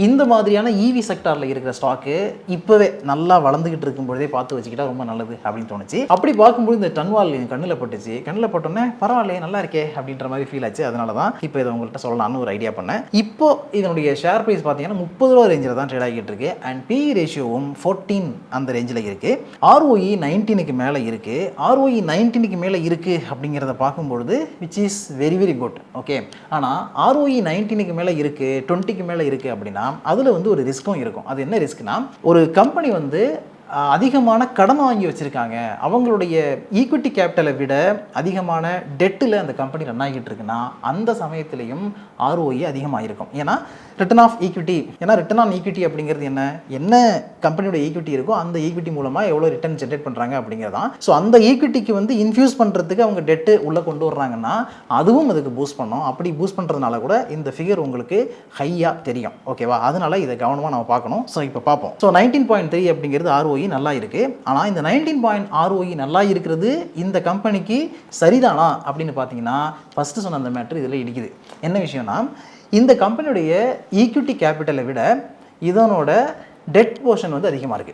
இந்த மாதிரியான ஈவி செக்டாரில் இருக்கிற ஸ்டாக்கு இப்போவே நல்லா வளர்ந்துக்கிட்டு இருக்கும்போதே பார்த்து வச்சுக்கிட்டா ரொம்ப நல்லது அப்படின்னு தோணுச்சு. அப்படி பார்க்கும்போது இந்த டன்வால் என் கண்ணில் பட்டுச்சு. கண்ணில் பட்டோன்னே பரவாயில்லையே நல்லா இருக்கே அப்படின்ற மாதிரி ஃபீல் ஆச்சு. அதனால தான் இப்போ இதை உங்கள்கிட்ட சொல்லலாம்னு ஒரு ஐடியா பண்ணேன். இப்போ இதனுடைய ஷேர் ப்ரைஸ் பார்த்தீங்கன்னா 30 ரூபா ரேஞ்சில் தான் ட்ரேட் ஆகிட்டு இருக்கு. அண்ட் PE ரேஷியோவும் 14 அந்த ரேஞ்சில் இருக்கு. ROE 19க்கு மேலே இருக்கு. ROE 19க்கு மேலே இருக்கு அப்படிங்கிறத பார்க்கும்பொழுது which is very very good. Okay, ஆனால் ROE 19க்கு மேலே இருக்கு, 20க்கு மேலே இருக்கு அப்படின்னா அதில் வந்து ஒரு ரிஸ்க்கும் இருக்கும். அது என்ன ரிஸ்க்னா, ஒரு கம்பெனி வந்து அதிகமான கடன் வாங்கி வச்சுருக்காங்க, அவங்களுடைய ஈக்விட்டி கேபிட்டலை விட அதிகமான டெட்டில் அந்த கம்பெனி ரன் ஆகிட்டு இருக்குன்னா அந்த சமயத்திலையும் ROE அதிகமாக இருக்கும். ஏன்னா ரிட்டர்ன் ஆஃப் ஈக்விட்டி, ஏன்னா ரிட்டர்ன் ஆன் ஈக்விட்டி அப்படிங்கிறது என்ன கம்பெனியோட ஈக்விட்டி இருக்கோ அந்த ஈக்விட்டி மூலமாக எவ்வளோ ரிட்டர்ன் ஜென்ரேட் பண்ணுறாங்க அப்படிங்கிறதான். ஸோ அந்த ஈக்விட்டிக்கு வந்து இன்ஃபியூஸ் பண்ணுறதுக்கு அவங்க டெட்டு உள்ளே கொண்டு வர்றாங்கன்னா அதுவும் அதுக்கு பூஸ்ட் பண்ணும். அப்படி பூஸ்ட் பண்ணுறதுனால கூட இந்த ஃபிகர் உங்களுக்கு ஹையாக தெரியும். ஓகேவா, அதனால இதை கவனமாக நம்ம பார்க்கணும். ஸோ இப்போ பார்ப்போம். ஸோ 19.3 அப்படிங்கிறது ROE நல்லா இருக்கு. ஆனால் இந்த 19 ROE நல்லா இருக்கிறது இந்த கம்பெனிக்கு சரிதானா அப்படின்னு பார்த்தீங்கன்னா ஃபர்ஸ்ட் சொன்ன அந்த மேட்ரு இதில் இடிக்குது. என்ன விஷயம்னா, இந்த கம்பெனியுடைய ஈக்விட்டி கேபிட்டலை விட இதனோட டெட் போர்ஷன் வந்து அதிகமாக இருக்குது.